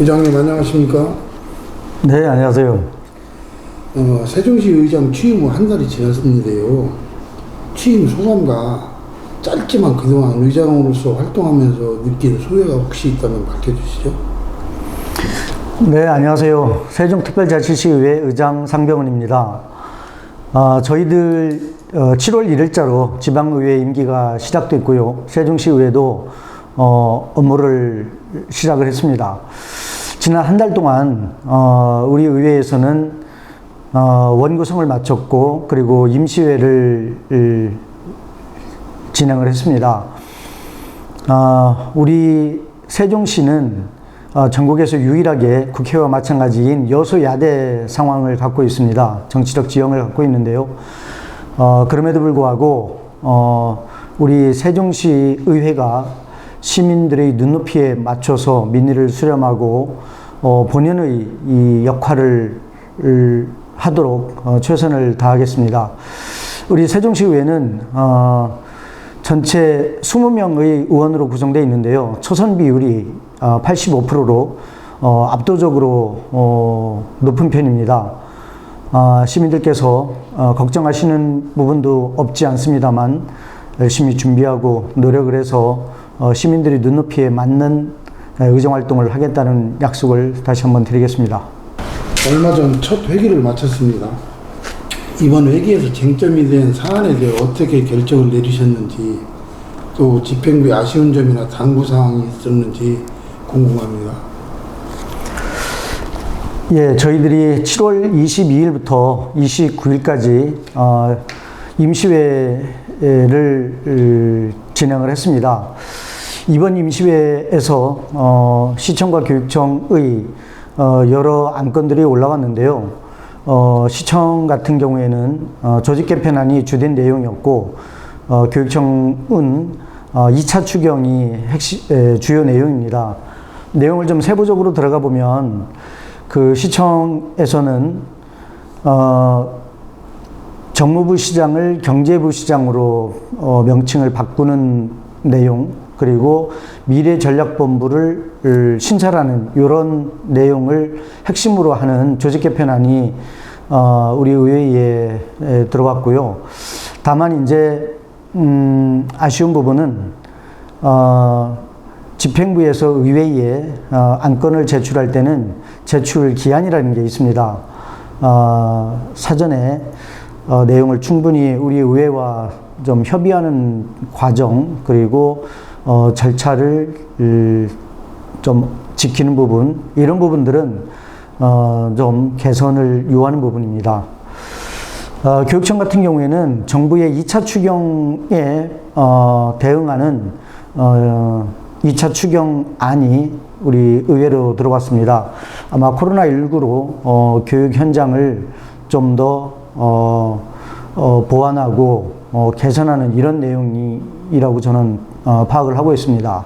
의장님 안녕하십니까? 네, 안녕하세요. 세종시 의장 취임 후 한 달이 지났는데요. 취임 소감과 짧지만 그동안 의장으로서 활동하면서 느낀 소회가 혹시 있다면 밝혀주시죠. 네, 안녕하세요. 세종특별자치시의회 의장 상병훈입니다. 저희들 7월 1일자로 지방의회 임기가 시작됐고요. 세종시의회도 업무를 시작을 했습니다. 지난 한 달 동안 우리 의회에서는 원구성을 마쳤고 그리고 임시회를 진행을 했습니다. 우리 세종시는 전국에서 유일하게 국회와 마찬가지인 여소야대 상황을 갖고 있습니다. 정치적 지형을 갖고 있는데요. 그럼에도 불구하고 우리 세종시 의회가 시민들의 눈높이에 맞춰서 민의를 수렴하고 본연의 이 역할을 하도록 최선을 다하겠습니다. 우리 세종시의회는 전체 20명의 의원으로 구성되어 있는데요. 초선 비율이 85%로 압도적으로 높은 편입니다. 시민들께서 걱정하시는 부분도 없지 않습니다만 열심히 준비하고 노력을 해서 시민들이 눈높이에 맞는 의정활동을 하겠다는 약속을 다시 한번 드리겠습니다. 얼마 전 첫 회기를 마쳤습니다. 이번 회기에서 쟁점이 된 사안에 대해 어떻게 결정을 내리셨는지, 또 집행부의 아쉬운 점이나 당부사항이 있었는지 궁금합니다. 예, 저희들이 7월 22일부터 29일까지 임시회를 진행을 했습니다. 이번 임시회에서 시청과 교육청의 여러 안건들이 올라왔는데요. 시청 같은 경우에는 조직 개편안이 주된 내용이었고, 교육청은 2차 추경이 주요 내용입니다. 내용을 좀 세부적으로 들어가 보면 그 시청에서는 정무부 시장을 경제부 시장으로 명칭을 바꾸는 내용, 그리고 미래전략본부를 신설하는 이런 내용을 핵심으로 하는 조직 개편안이 우리 의회에 들어왔고요. 다만 이제 아쉬운 부분은 집행부에서 의회에 안건을 제출할 때는 제출 기한이라는 게 있습니다. 사전에 내용을 충분히 우리 의회와 좀 협의하는 과정, 그리고 절차를 좀 지키는 부분, 이런 부분들은 좀 개선을 요하는 부분입니다. 교육청 같은 경우에는 정부의 2차 추경에 대응하는 2차 추경안이 우리 의회로 들어왔습니다. 아마 코로나19로 교육 현장을 좀 더 보완하고 개선하는 이런 내용이라고 저는 파악을 하고 있습니다.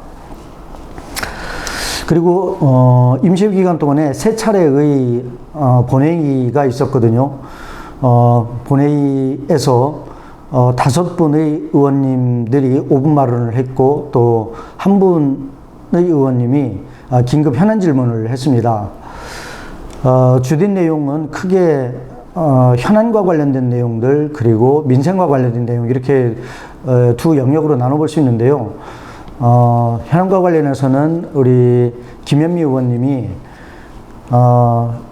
그리고 임시 기간 동안에 3차례의 본회의가 있었거든요. 본회의에서 5분의 의원님들이 5분 발언을 했고, 또 한 분의 의원님이 긴급 현안 질문을 했습니다. 주된 내용은 크게 현안과 관련된 내용들, 그리고 민생과 관련된 내용, 이렇게 두 영역으로 나눠볼 수 있는데요. 현안과 관련해서는 우리 김현미 의원님이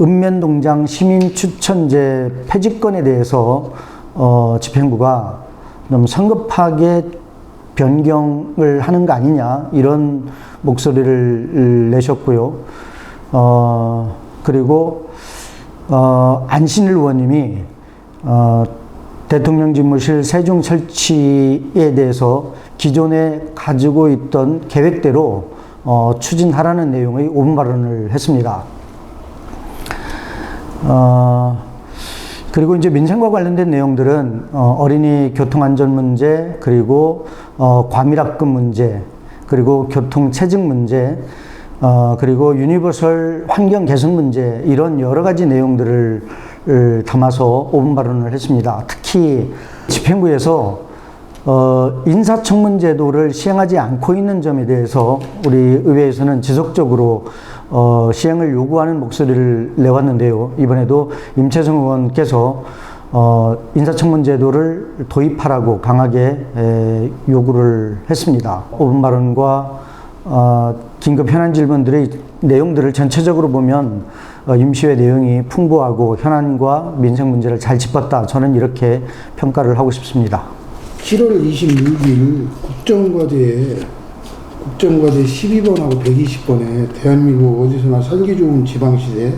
읍면동장 시민추천제 폐지건에 대해서 집행부가 좀 성급하게 변경을 하는 거 아니냐, 이런 목소리를 내셨고요. 그리고 안신일 의원님이 대통령 집무실 세종 설치에 대해서 기존에 가지고 있던 계획대로 추진하라는 내용의 5분 발언을 했습니다. 그리고 이제 민생과 관련된 내용들은 어린이 교통안전 문제, 그리고 과밀학급 문제, 그리고 교통 체증 문제, 그리고 유니버설 환경 개선 문제, 이런 여러 가지 내용들을 담아서 5분 발언을 했습니다. 특히 집행부에서 인사청문 제도를 시행하지 않고 있는 점에 대해서 우리 의회에서는 지속적으로 시행을 요구하는 목소리를 내왔는데요. 이번에도 임채성 의원께서 인사청문제도를 도입하라고 강하게 요구를 했습니다. 5분 발언과 긴급 현안 질문들의 내용들을 전체적으로 보면 임시회 내용이 풍부하고 현안과 민생 문제를 잘 짚었다. 저는 이렇게 평가를 하고 싶습니다. 7월 26일 국정과제에 12번하고 120번에 대한민국 어디서나 살기 좋은 지방시대,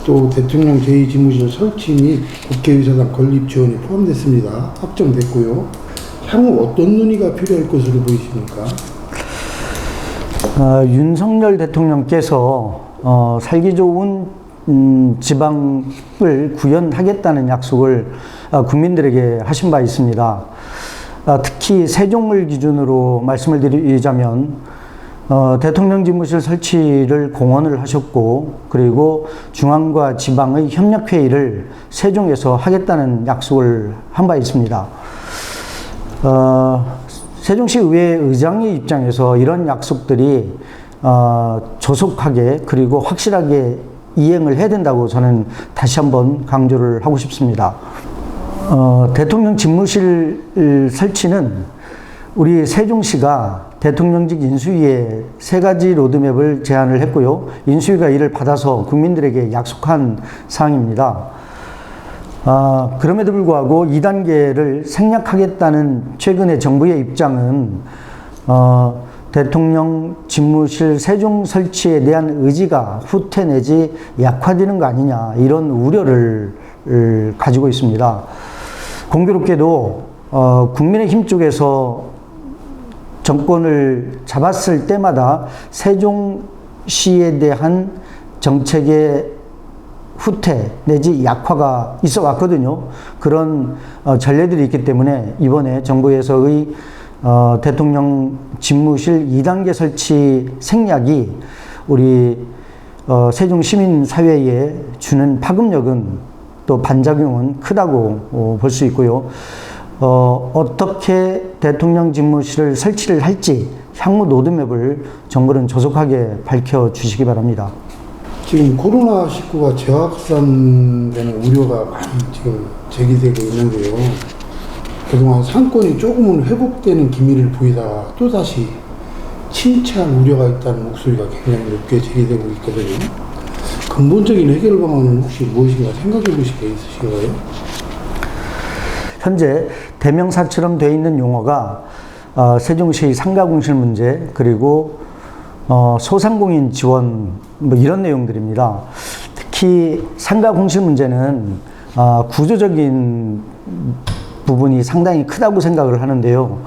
또 대통령 제2지무실 설치 및 국회의사당 건립 지원이 포함됐습니다. 확정됐고요. 향후 어떤 논의가 필요할 것으로 보이십니까? 윤석열 대통령께서 살기 좋은 지방을 구현하겠다는 약속을 국민들에게 하신 바 있습니다. 특히 세종을 기준으로 말씀을 드리자면 대통령 집무실 설치를 공언을 하셨고, 그리고 중앙과 지방의 협력회의를 세종에서 하겠다는 약속을 한 바 있습니다. 세종시 의회 의장의 입장에서 이런 약속들이 조속하게 그리고 확실하게 이행을 해야 된다고 저는 다시 한번 강조를 하고 싶습니다. 대통령 집무실 설치는 우리 세종시가 대통령직 인수위에 3가지 로드맵을 제안을 했고요. 인수위가 이를 받아서 국민들에게 약속한 사항입니다. 그럼에도 불구하고 2단계를 생략하겠다는 최근의 정부의 입장은 대통령 집무실 세종 설치에 대한 의지가 후퇴 내지 약화되는 거 아니냐, 이런 우려를 가지고 있습니다. 공교롭게도 국민의힘 쪽에서 정권을 잡았을 때마다 세종시에 대한 정책의 후퇴 내지 약화가 있어 왔거든요. 그런 전례들이 있기 때문에 이번에 정부에서의 대통령 집무실 2단계 설치 생략이 우리 세종시민사회에 주는 파급력은, 또 반작용은 크다고 볼 수 있고요. 어떻게 대통령 집무실을 설치를 할지 향후 로드맵을 정부는 조속하게 밝혀주시기 바랍니다. 지금 코로나19가 재확산되는 우려가 많이 지금 제기되고 있는데요. 그동안 상권이 조금은 회복되는 기미를 보이다가 또다시 침체할 우려가 있다는 목소리가 굉장히 높게 제기되고 있거든요. 근본적인 해결 방안은 혹시 무엇인가 생각해 보실 게 있으신가요? 현재 대명사처럼 되어 있는 용어가 세종시 상가공실 문제, 그리고 소상공인 지원, 뭐 이런 내용들입니다. 특히 상가공실 문제는 구조적인 부분이 상당히 크다고 생각을 하는데요.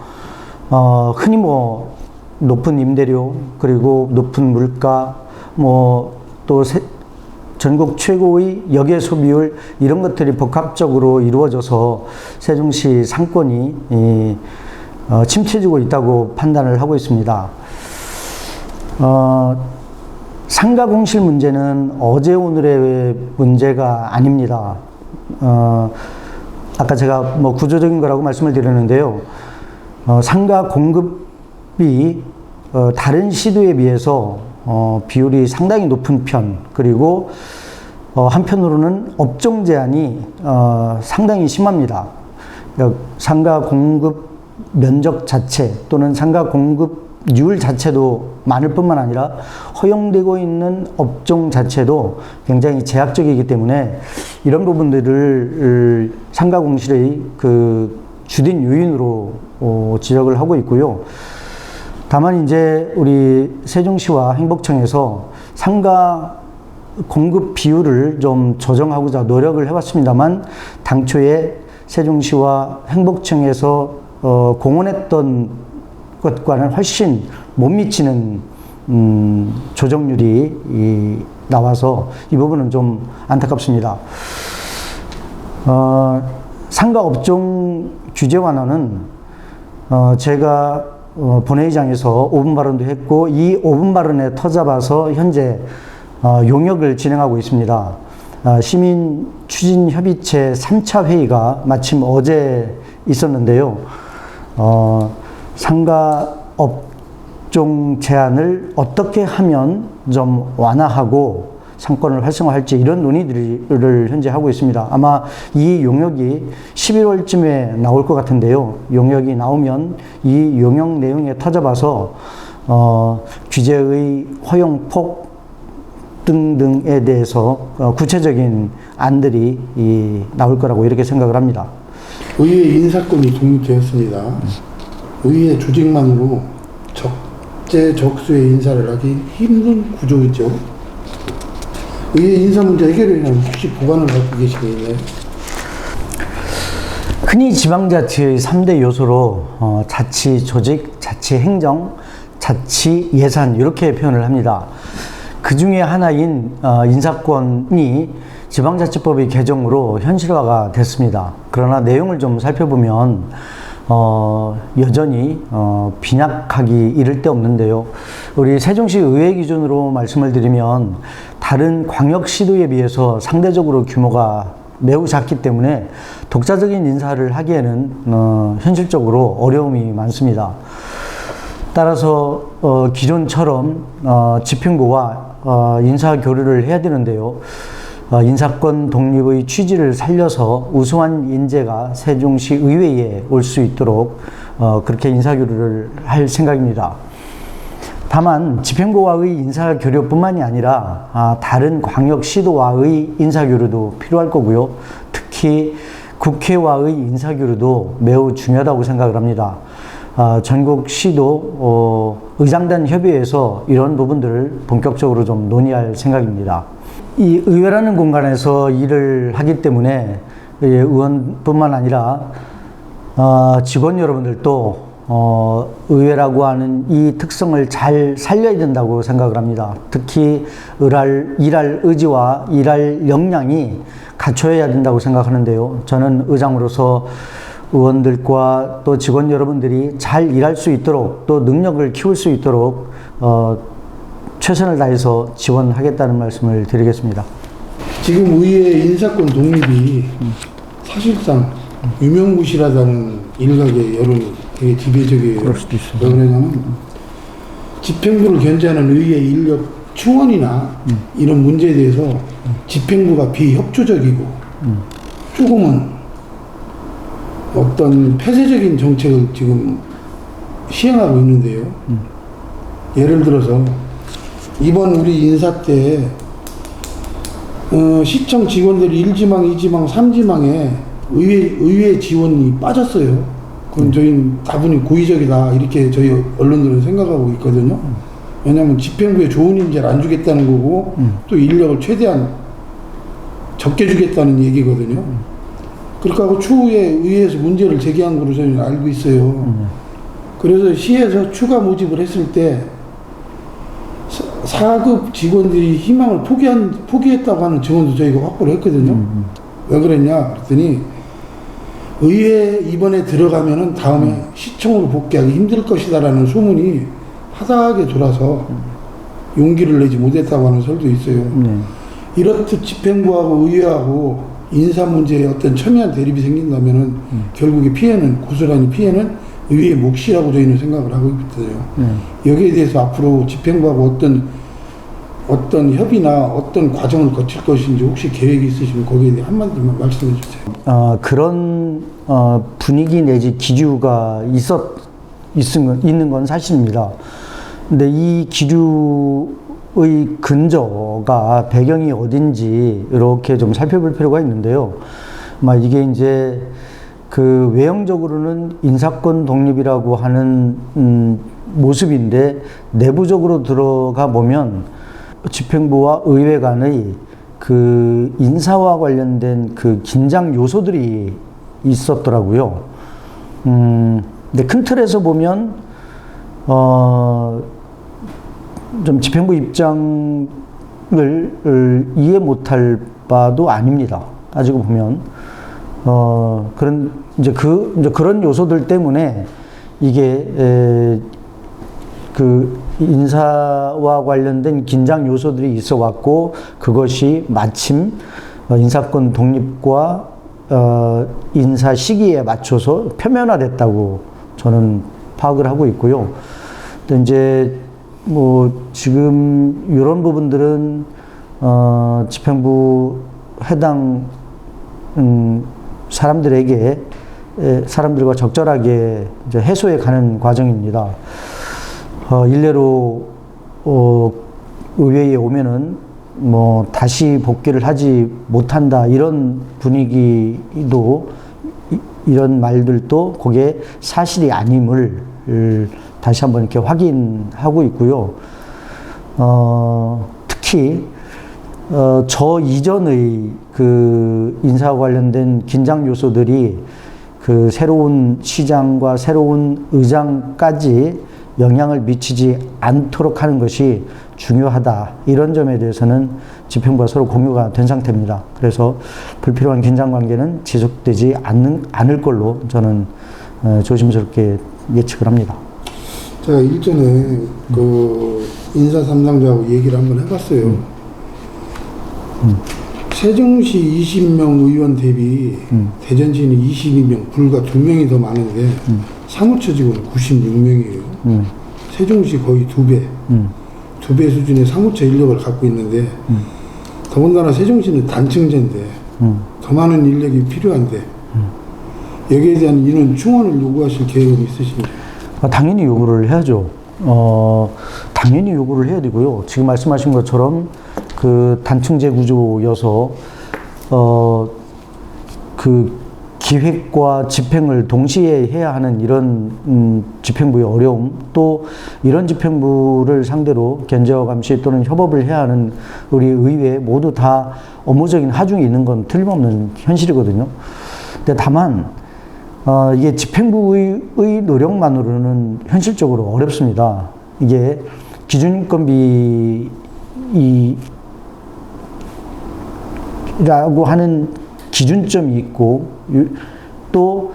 흔히 뭐 높은 임대료, 그리고 높은 물가, 또 전국 최고의 역외 소비율, 이런 것들이 복합적으로 이루어져서 세종시 상권이 침체지고 있다고 판단을 하고 있습니다. 상가공실 문제는 어제 오늘의 문제가 아닙니다. 아까 제가 뭐 구조적인 거라고 말씀을 드렸는데요. 상가 공급이 다른 시도에 비해서 비율이 상당히 높은 편, 그리고 한편으로는 업종 제한이 상당히 심합니다. 상가 공급 면적 자체 또는 상가 공급률 자체도 많을 뿐만 아니라 허용되고 있는 업종 자체도 굉장히 제약적이기 때문에 이런 부분들을 상가 공실의 그 주된 요인으로 지적을 하고 있고요. 다만 이제 우리 세종시와 행복청에서 상가 공급 비율을 좀 조정하고자 노력을 해왔습니다만, 당초에 세종시와 행복청에서 공언했던 것과는 훨씬 못 미치는 조정률이 나와서 이 부분은 좀 안타깝습니다. 상가 업종 규제 완화는 제가 본회의장에서 5분 발언도 했고, 이 5분 발언에 터잡아서 현재 용역을 진행하고 있습니다. 시민 추진 협의체 3차 회의가 마침 어제 있었는데요. 상가업 직종 제한을 어떻게 하면 좀 완화하고 상권을 활성화할지 이런 논의들을 현재 하고 있습니다. 아마 이 용역이 11월쯤에 나올 것 같은데요. 용역이 나오면 이 용역 내용에 터져봐서 규제의 허용폭 등등에 대해서 구체적인 안들이 나올 거라고 이렇게 생각을 합니다. 의회 인사권이 독립되었습니다. 의회 조직만으로 적재적소의 인사를 하기 힘든 구조이죠. 의회 인사 문제 해결에 대한 혹시 보관을 갖고 계시겠나요? 흔히 지방자치의 3대 요소로 자치 조직, 자치 행정, 자치 예산 이렇게 표현을 합니다. 그 중에 하나인 인사권이 지방자치법의 개정으로 현실화가 됐습니다. 그러나 내용을 좀 살펴보면 여전히 빈약하기 이를 데 없는데요. 우리 세종시 의회 기준으로 말씀을 드리면 다른 광역시도에 비해서 상대적으로 규모가 매우 작기 때문에 독자적인 인사를 하기에는 현실적으로 어려움이 많습니다. 따라서 기존처럼 집행부와 인사 교류를 해야 되는데요. 인사권 독립의 취지를 살려서 우수한 인재가 세종시 의회에 올 수 있도록 그렇게 인사교류를 할 생각입니다. 다만 집행부와의 인사교류뿐만이 아니라 다른 광역시도와의 인사교류도 필요할 거고요. 특히 국회와의 인사교류도 매우 중요하다고 생각을 합니다. 전국 시도 의장단 협의회에서 이런 부분들을 본격적으로 좀 논의할 생각입니다. 이 의회라는 공간에서 일을 하기 때문에 의원뿐만 아니라 직원 여러분들도 의회라고 하는 이 특성을 잘 살려야 된다고 생각을 합니다. 특히 일할 의지와 일할 역량이 갖춰야 된다고 생각하는데요. 저는 의장으로서 의원들과 또 직원 여러분들이 잘 일할 수 있도록 또 능력을 키울 수 있도록 최선을 다해서 지원하겠다는 말씀을 드리겠습니다. 지금 의회 인사권 독립이 사실상 유명무실하다는 일각의 여론이 되게 지배적이에요. 그럴 수도 있어요. 왜 그러냐면 집행부를 견제하는 의회 인력 충원이나 이런 문제에 대해서 집행부가 비협조적이고 조금은 어떤 폐쇄적인 정책을 지금 시행하고 있는데요. 예를 들어서 이번 우리 인사 때 시청 직원들이 1지망, 2지망, 3지망에 의회 지원이 빠졌어요. 그건 저희는 다분히 고의적이다 이렇게 저희 언론들은 생각하고 있거든요. 왜냐하면 집행부에 좋은 인재를 안 주겠다는 거고 또 인력을 최대한 적게 주겠다는 얘기거든요. 그렇게 하고 추후에 의회에서 문제를 제기한 걸로 저희는 알고 있어요. 그래서 시에서 추가 모집을 했을 때 4급 직원들이 희망을 포기했다고 하는 증언도 저희가 확보를 했거든요. 왜 그랬냐 그랬더니 의회 이번에 들어가면은 다음에 시청으로 복귀하기 힘들 것이다라는 소문이 하다하게 돌아서 용기를 내지 못했다고 하는 설도 있어요. 이렇듯 집행부하고 의회하고 인사 문제에 어떤 첨예한 대립이 생긴다면은 결국에 고스란히 피해는 의회의 몫이라고 저희는 생각을 하고 있거든요. 여기에 대해서 앞으로 집행부하고 어떤 협의나 어떤 과정을 거칠 것인지 혹시 계획이 있으시면 거기에 대해 한마디만 말씀해 주세요. 그런 분위기 내지 기류가 있는 건 사실입니다. 근데 이 기류의 근저가 배경이 어딘지 이렇게 좀 살펴볼 필요가 있는데요. 이게 이제 그 외형적으로는 인사권 독립이라고 하는 모습인데 내부적으로 들어가 보면 집행부와 의회 간의 그 인사와 관련된 그 긴장 요소들이 있었더라고요. 근데 큰 틀에서 보면 좀 집행부 입장을 이해 못할 바도 아닙니다. 따지고 보면 그런 요소들 때문에 이게 그 인사와 관련된 긴장 요소들이 있어 왔고 그것이 마침 인사권 독립과 인사 시기에 맞춰서 표면화됐다고 저는 파악을 하고 있고요. 또 이제 뭐 지금 이런 부분들은 집행부 해당 사람들에게 사람들과 적절하게 이제 해소해 가는 과정입니다. 일례로 의회에 오면은 뭐 다시 복귀를 하지 못한다 이런 분위기도 이런 말들도 그게 사실이 아님을 다시 한번 이렇게 확인하고 있고요. 특히 저 이전의 그 인사와 관련된 긴장 요소들이 그 새로운 시장과 새로운 의장까지 영향을 미치지 않도록 하는 것이 중요하다. 이런 점에 대해서는 집행부와 서로 공유가 된 상태입니다. 그래서 불필요한 긴장 관계는 지속되지 않을 걸로 저는 조심스럽게 예측을 합니다. 제가 일전에 그 인사 담당자하고 얘기를 한번 해봤어요. 세종시 20명 의원 대비 대전시는 22명, 불과 2명이 더 많은데 사무처 직원은 96명이에요. 세종시 거의 2배, 2배 수준의 사무처 인력을 갖고 있는데 더군다나 세종시는 단층제인데 더 많은 인력이 필요한데 여기에 대한 인원 충원을 요구하실 계획은 있으신가요? 당연히 요구를 해야죠. 당연히 요구를 해야 되고요. 지금 말씀하신 것처럼 그 단층제 구조여서 그 기획과 집행을 동시에 해야 하는 이런 집행부의 어려움, 또 이런 집행부를 상대로 견제와 감시 또는 협업을 해야 하는 우리 의회 모두 다 업무적인 하중이 있는 건 틀림없는 현실이거든요. 근데 다만 이게 집행부의 노력만으로는 현실적으로 어렵습니다. 이게 기준인건비라고 하는 기준점이 있고 또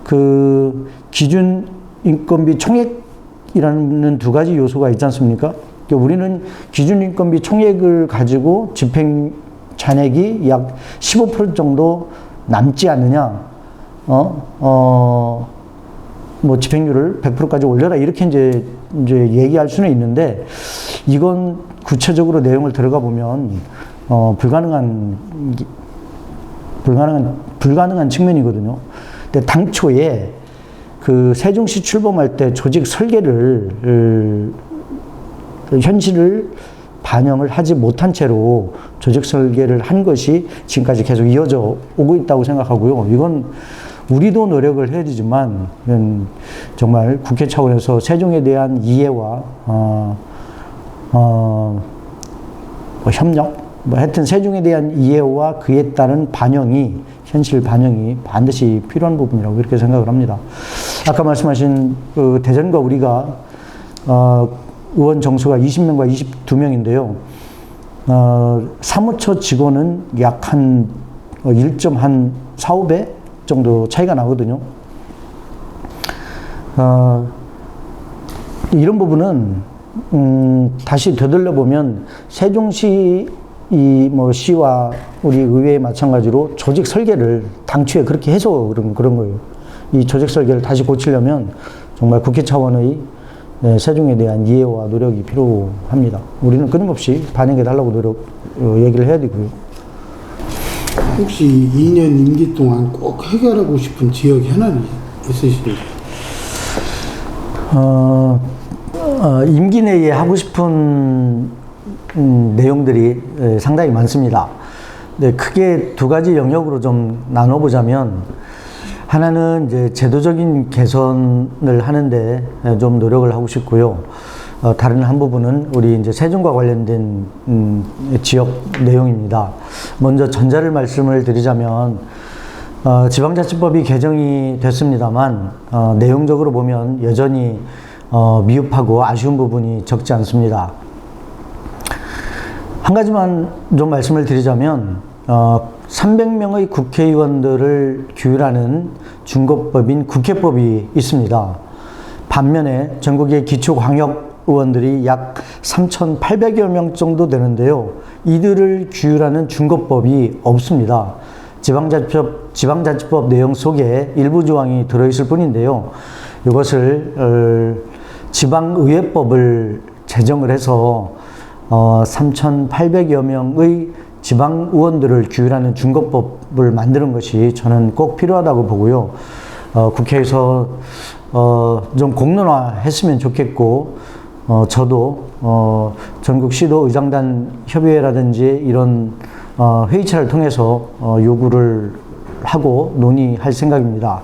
그 기준인건비 총액이라는 두 가지 요소가 있지 않습니까? 그러니까 우리는 기준인건비 총액을 가지고 집행 잔액이 약 15% 정도 남지 않느냐, 뭐 집행률을 100%까지 올려라 이렇게 이제 얘기할 수는 있는데 이건 구체적으로 내용을 들어가 보면 불가능한 측면이거든요. 근데 당초에 그 세종시 출범할 때 조직 설계를 현실을 반영을 하지 못한 채로 조직 설계를 한 것이 지금까지 계속 이어져 오고 있다고 생각하고요. 이건 우리도 노력을 해야 되지만 정말 국회 차원에서 세종에 대한 이해와 뭐 협력, 뭐 하여튼 세종에 대한 이해와 그에 따른 반영이 현실 반영이 반드시 필요한 부분이라고 이렇게 생각을 합니다. 아까 말씀하신 그 대전과 우리가 의원 정수가 20명과 22명인데요. 사무처 직원은 약 한 1.4, 5배 정도 차이가 나거든요. 이런 부분은 다시 되돌려 보면 세종시 뭐 시와 우리 의회에 마찬가지로 조직 설계를 당초에 그렇게 해서 그런 거예요. 이 조직 설계를 다시 고치려면 정말 국회 차원의 세종에 대한 이해와 노력이 필요합니다. 우리는 끊임없이 반영해 달라고 얘기를 해야 되고요. 혹시 2년 임기 동안 꼭 해결하고 싶은 지역 현안이 있으신가요? 임기 내에 하고 싶은 내용들이 상당히 많습니다. 네, 크게 두 가지 영역으로 좀 나눠보자면 하나는 이제 제도적인 개선을 하는데 좀 노력을 하고 싶고요. 다른 한 부분은 우리 이제 세종과 관련된 지역 내용입니다. 먼저 전자를 말씀을 드리자면 지방자치법이 개정이 됐습니다만 내용적으로 보면 여전히 미흡하고 아쉬운 부분이 적지 않습니다. 한 가지만 좀 말씀을 드리자면 300명의 국회의원들을 규율하는 준거법인 국회법이 있습니다. 반면에 전국의 기초광역의원들이 약 3,800여 명 정도 되는데요. 이들을 규율하는 준거법이 없습니다. 지방자치법 내용 속에 일부 조항이 들어있을 뿐인데요. 이것을 지방의회법을 제정을 해서 3,800여 명의 지방 의원들을 규율하는 준거법을 만드는 것이 저는 꼭 필요하다고 보고요. 국회에서 좀 공론화했으면 좋겠고, 저도 전국 시도 의장단 협의회라든지 이런 회의체를 통해서 요구를 하고 논의할 생각입니다.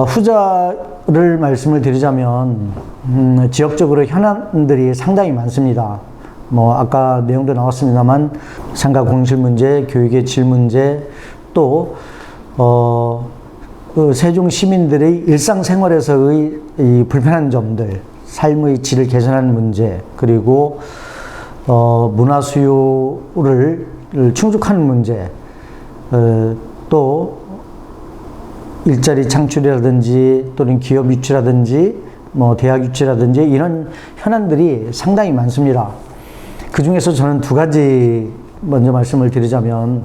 후자를 말씀을 드리자면 지역적으로 현안들이 상당히 많습니다. 아까 내용도 나왔습니다만 상가 공실 문제, 교육의 질 문제, 또 세종 시민들의 일상생활에서의 이 불편한 점들, 삶의 질을 개선하는 문제, 그리고 문화 수요를 충족하는 문제, 또 일자리 창출이라든지 또는 기업 유치라든지 대학 유치라든지 이런 현안들이 상당히 많습니다. 그 중에서 저는 두 가지 먼저 말씀을 드리자면,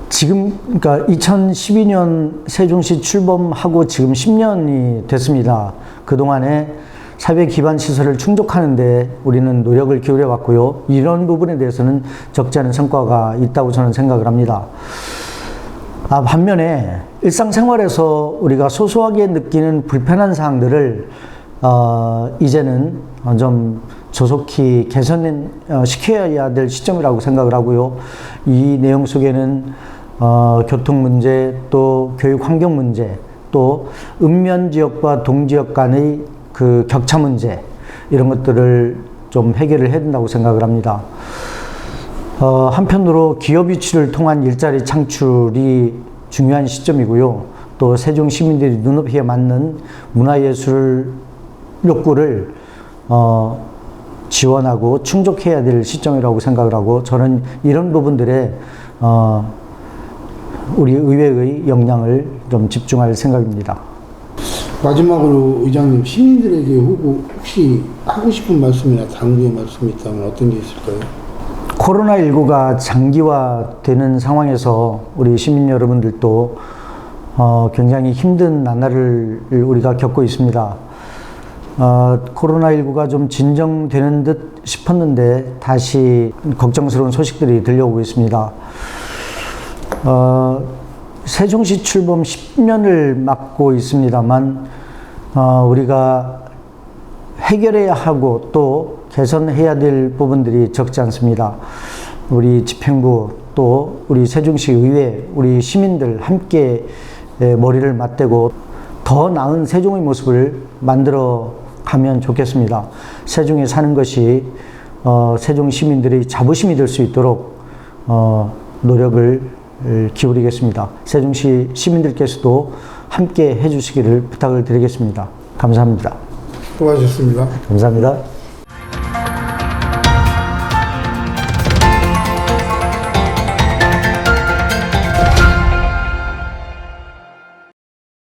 지금, 그러니까 2012년 세종시 출범하고 지금 10년이 됐습니다. 그동안에 사회 기반 시설을 충족하는데 우리는 노력을 기울여 왔고요. 이런 부분에 대해서는 적지 않은 성과가 있다고 저는 생각을 합니다. 반면에 일상생활에서 우리가 소소하게 느끼는 불편한 사항들을 이제는 좀 조속히 개선시켜야 될 시점이라고 생각을 하고요. 이 내용 속에는 교통 문제, 또 교육 환경 문제, 또 읍면 지역과 동지역 간의 그 격차 문제, 이런 것들을 좀 해결을 해야 된다고 생각을 합니다. 한편으로 기업 유치를 통한 일자리 창출이 중요한 시점이고요. 또 세종 시민들이 눈높이에 맞는 문화예술 욕구를 지원하고 충족해야 될 시점이라고 생각을 하고, 저는 이런 부분들에 우리 의회의 역량을 좀 집중할 생각입니다. 마지막으로 의장님, 시민들에게 혹시 하고 싶은 말씀이나 당부의 말씀이 있다면 어떤 게 있을까요? 코로나19가 장기화되는 상황에서 우리 시민 여러분들도 굉장히 힘든 나날을 우리가 겪고 있습니다. 코로나19가 좀 진정되는 듯 싶었는데 다시 걱정스러운 소식들이 들려오고 있습니다. 세종시 출범 10년을 맞고 있습니다만 우리가 해결해야 하고 또 개선해야 될 부분들이 적지 않습니다. 우리 집행부, 또 우리 세종시 의회, 우리 시민들 함께 머리를 맞대고 더 나은 세종의 모습을 만들어 가면 좋겠습니다. 세종에 사는 것이 세종 시민들의 자부심이 될 수 있도록 노력을 기울이겠습니다. 세종시 시민들께서도 함께 해주시기를 부탁을 드리겠습니다. 감사합니다. 수고하셨습니다. 감사합니다.